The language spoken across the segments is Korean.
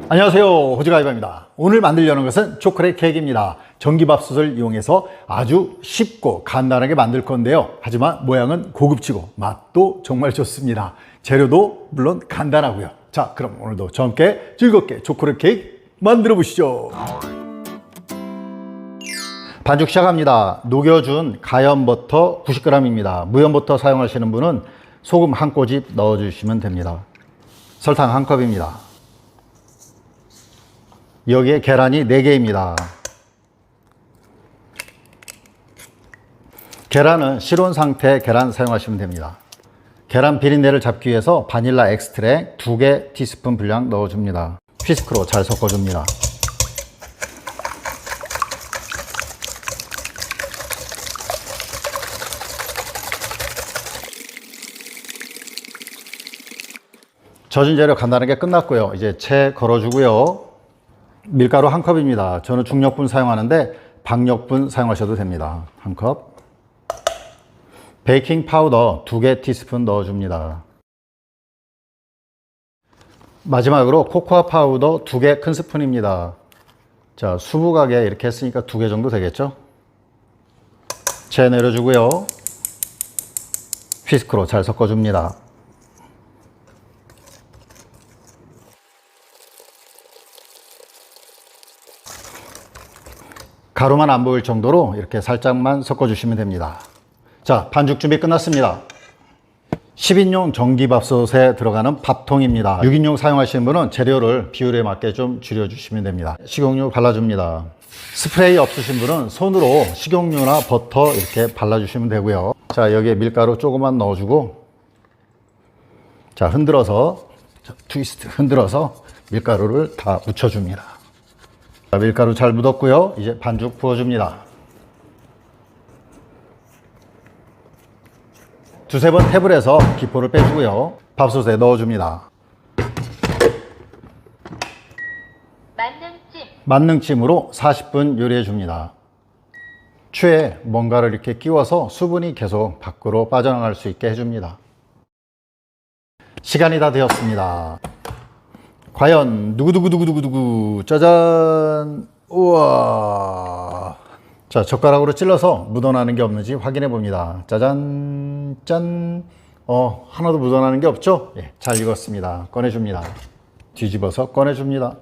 안녕하세요, 호주가이바입니다. 오늘 만들려는 것은 초콜릿 케이크입니다. 전기밥솥을 이용해서 아주 쉽고 간단하게 만들 건데요. 하지만 모양은 고급지고 맛도 정말 좋습니다. 재료도 물론 간단하고요. 자, 그럼 오늘도 저와 함께 즐겁게 초콜릿 케이크 만들어 보시죠. 반죽 시작합니다. 녹여준 가염버터 90g입니다. 무염버터 사용하시는 분은 소금 한 꼬집 넣어주시면 됩니다. 설탕 한 컵입니다. 여기에 계란이 4개입니다. 계란은 실온 상태 계란 사용하시면 됩니다. 계란 비린내를 잡기 위해서 바닐라 엑스트랙 2개 티스푼 분량 넣어줍니다. 휘스크로 잘 섞어줍니다. 젖은 재료 간단하게 끝났고요. 이제 채 걸어주고요. 밀가루 1컵입니다. 저는 중력분 사용하는데 박력분 사용하셔도 됩니다. 1컵. 베이킹 파우더 2개 티스푼 넣어줍니다. 마지막으로 코코아 파우더 2개 큰 스푼입니다. 자, 수북하게 이렇게 했으니까 2개 정도 되겠죠? 채 내려주고요. 휘스크로 잘 섞어줍니다. 가루만 안 보일 정도로 이렇게 살짝만 섞어주시면 됩니다. 자, 반죽 준비 끝났습니다. 10인용 전기밥솥에 들어가는 밥통입니다. 6인용 사용하시는 분은 재료를 비율에 맞게 좀 줄여주시면 됩니다. 식용유 발라줍니다. 스프레이 없으신 분은 손으로 식용유나 버터 이렇게 발라주시면 되고요. 자, 여기에 밀가루 조금만 넣어주고, 자, 흔들어서, 트위스트 흔들어서 밀가루를 다 묻혀줍니다. 밀가루 잘 묻었고요. 이제 반죽 부어줍니다. 두세 번 탭을 해서 기포를 빼주고요. 밥솥에 넣어줍니다. 만능찜으로 40분 요리해 줍니다. 추에 뭔가를 이렇게 끼워서 수분이 계속 밖으로 빠져나갈 수 있게 해줍니다. 시간이 다 되었습니다. 과연 누구누구 짜잔. 우와. 자, 젓가락으로 찔러서 묻어나는 게 없는지 확인해 봅니다. 짜잔. 짠. 하나도 묻어나는 게 없죠? 예, 잘 익었습니다. 꺼내줍니다. 뒤집어서 꺼내줍니다.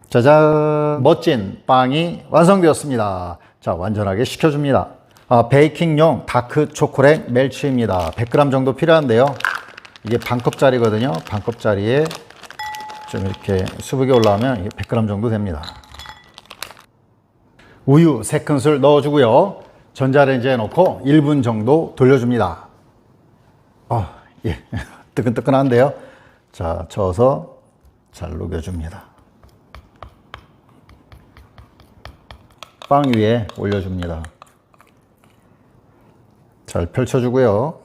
짜잔. 멋진 빵이 완성되었습니다. 자, 완전하게 식혀줍니다. 베이킹용 다크 초콜릿 멜츠입니다. 100g 정도 필요한데요. 이게 반컵짜리거든요. 반컵짜리에 좀 이렇게 수북이 올라오면 100g 정도 됩니다. 우유 3큰술 넣어주고요. 전자레인지에 넣고 1분 정도 돌려줍니다. 예. 뜨끈뜨끈한데요. 자, 저어서 잘 녹여줍니다. 빵 위에 올려줍니다. 잘 펼쳐주고요.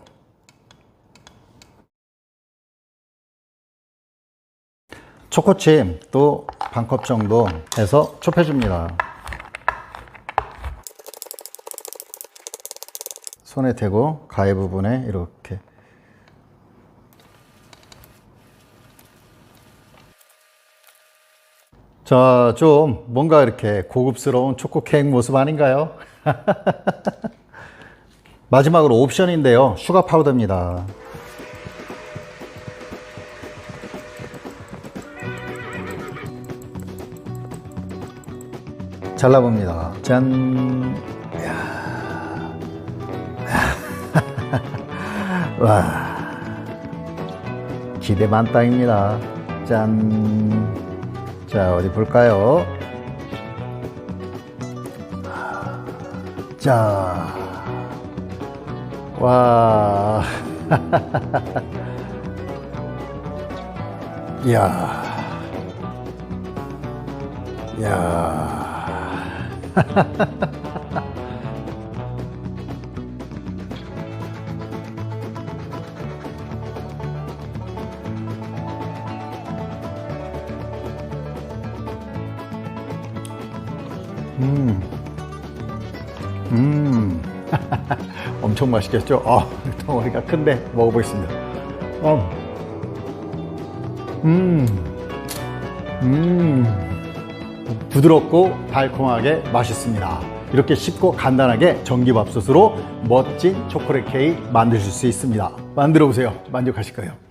초코칩 또 반컵 정도 해서 촉해줍니다. 손에 대고 가해 부분에 이렇게. 자, 좀 뭔가 이렇게 고급스러운 초코 케이크 모습 아닌가요? 마지막으로 옵션인데요. 슈가 파우더입니다. 잘라봅니다. 짠. 와. 기대 만땅입니다. 짠. 자, 어디 볼까요? 자. 와. 이야. 이야. 엄청 맛있겠죠? 덩어리가 큰데 먹어보겠습니다. 부드럽고 달콤하게 맛있습니다. 이렇게 쉽고 간단하게 전기밥솥으로 멋진 초콜릿 케이크 만드실 수 있습니다. 만들어 보세요. 만족하실 거예요.